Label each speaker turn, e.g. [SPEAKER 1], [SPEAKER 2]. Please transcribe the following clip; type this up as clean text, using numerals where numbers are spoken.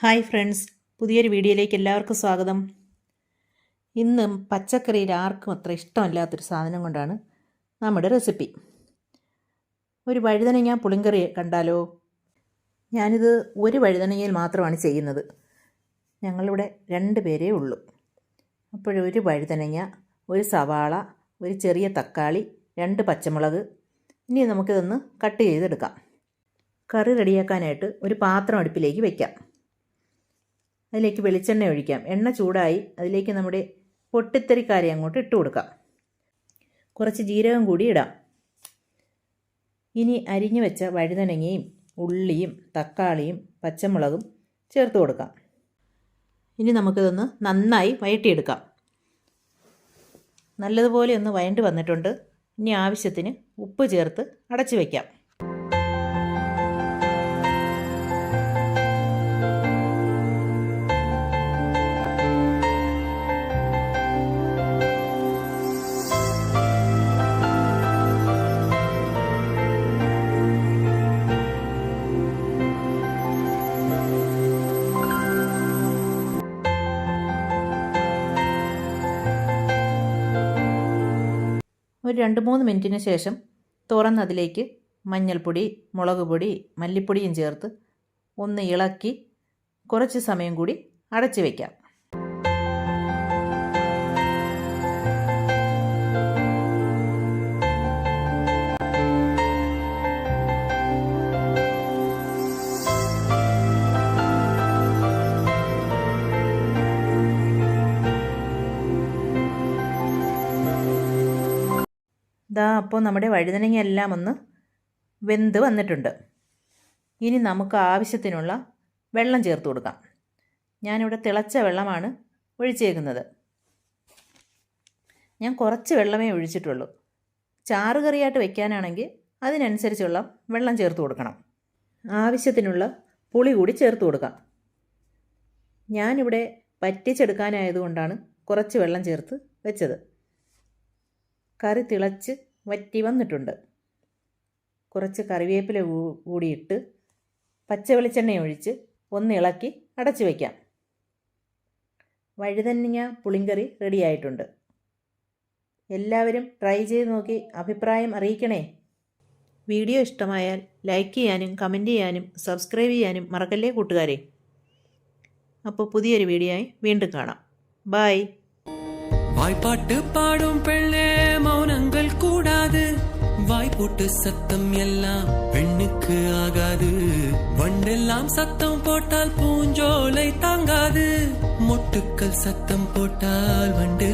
[SPEAKER 1] Hi friends, പുതിയൊരു വീഡിയോയിലേക്ക് എല്ലാവർക്കും സ്വാഗതം. ഇന്ന് പച്ചക്കറിയിൽ ആർക്കും അത്ര ഇഷ്ടമല്ലാത്തൊരു സാധനം കൊണ്ടാണ് നമ്മുടെ റെസിപ്പി. ഒരു വഴുതനങ്ങ പുളിങ്കറി കണ്ടാലോ? ഞാനിത് ഒരു വഴുതനങ്ങയിൽ മാത്രമാണ് ചെയ്യുന്നത്. ഞങ്ങളിവിടെ 2 പേരേ ഉള്ളൂ. അപ്പോഴൊരു വഴുതനങ്ങ, ഒരു സവാള, ഒരു ചെറിയ തക്കാളി, 2 പച്ചമുളക്. ഇനി നമുക്കിതൊന്ന് കട്ട് ചെയ്തെടുക്കാം. കറി റെഡിയാക്കാനായിട്ട് ഒരു പാത്രം അടുപ്പിലേക്ക് വയ്ക്കാം. അതിലേക്ക് വെളിച്ചെണ്ണ ഒഴിക്കാം. എണ്ണ ചൂടായി അതിലേക്ക് നമ്മുടെ പൊട്ടിത്തെറിക്കാരി അങ്ങോട്ട് ഇട്ട് കൊടുക്കാം. കുറച്ച് ജീരകം കൂടി ഇടാം. ഇനി അരിഞ്ഞു വെച്ച വഴുതനങ്ങയും ഉള്ളിയും തക്കാളിയും പച്ചമുളകും ചേർത്ത് കൊടുക്കാം. ഇനി നമുക്കിതൊന്ന് നന്നായി വഴറ്റിയെടുക്കാം. നല്ലതുപോലെ ഒന്ന് വഴണ്ടി വന്നിട്ടുണ്ട്. ഇനി ആവശ്യത്തിന് ഉപ്പ് ചേർത്ത് അടച്ചു വയ്ക്കാം. ഒരു 2-3 മിനിറ്റിന് ശേഷം തുറന്നതിലേക്ക് മഞ്ഞൾപ്പൊടി, മുളക് പൊടി, മല്ലിപ്പൊടിയും ചേർത്ത് ഒന്ന് ഇളക്കി കുറച്ച് സമയം കൂടി അടച്ചു വയ്ക്കാം. അപ്പോൾ നമ്മുടെ വഴുതനങ്ങ എല്ലാം ഒന്ന് വെന്ത് വന്നിട്ടുണ്ട്. ഇനി നമുക്ക് ആവശ്യത്തിനുള്ള വെള്ളം ചേർത്ത് കൊടുക്കാം. ഞാനിവിടെ തിളച്ച വെള്ളമാണ് ഒഴിച്ചേക്കുന്നത്. ഞാൻ കുറച്ച് വെള്ളമേ ഒഴിച്ചിട്ടുള്ളൂ. ചാറ് കറിയായിട്ട് വെക്കാനാണെങ്കിൽ അതിനനുസരിച്ചുള്ള വെള്ളം ചേർത്ത് കൊടുക്കണം. ആവശ്യത്തിനുള്ള പുളി കൂടി ചേർത്ത് കൊടുക്കാം. ഞാനിവിടെ പറ്റിച്ചെടുക്കാനായതുകൊണ്ടാണ് കുറച്ച് വെള്ളം ചേർത്ത് വെച്ചത്. കറി തിളച്ച് വറ്റി വന്നിട്ടുണ്ട്. കുറച്ച് കറിവേപ്പില കൂടിയിട്ട് പച്ച വെളിച്ചെണ്ണ ഒഴിച്ച് ഒന്ന് ഇളക്കി അടച്ചു വയ്ക്കാം. വഴുതനങ്ങ പുളിങ്കറി റെഡിയായിട്ടുണ്ട്. എല്ലാവരും ട്രൈ ചെയ്ത് നോക്കി അഭിപ്രായം അറിയിക്കണേ. വീഡിയോ ഇഷ്ടമായാൽ ലൈക്ക് ചെയ്യാനും കമൻറ്റ് ചെയ്യാനും സബ്സ്ക്രൈബ് ചെയ്യാനും മറക്കല്ലേ കൂട്ടുകാരെ. അപ്പോൾ പുതിയൊരു വീഡിയോയായി വീണ്ടും കാണാം. ബൈ.
[SPEAKER 2] வாய்ப்பாட்டு பாடும் பெண்ணே மௌனங்கள் கூடாது. வாய்ப்போட்டு சத்தம் எல்லாம் பெண்ணுக்கு ஆகாது. வண்டெல்லாம் சத்தம் போட்டால் பூஞ்சோலை தாங்காது. மொட்டுக்கள் சத்தம் போட்டால் வண்டு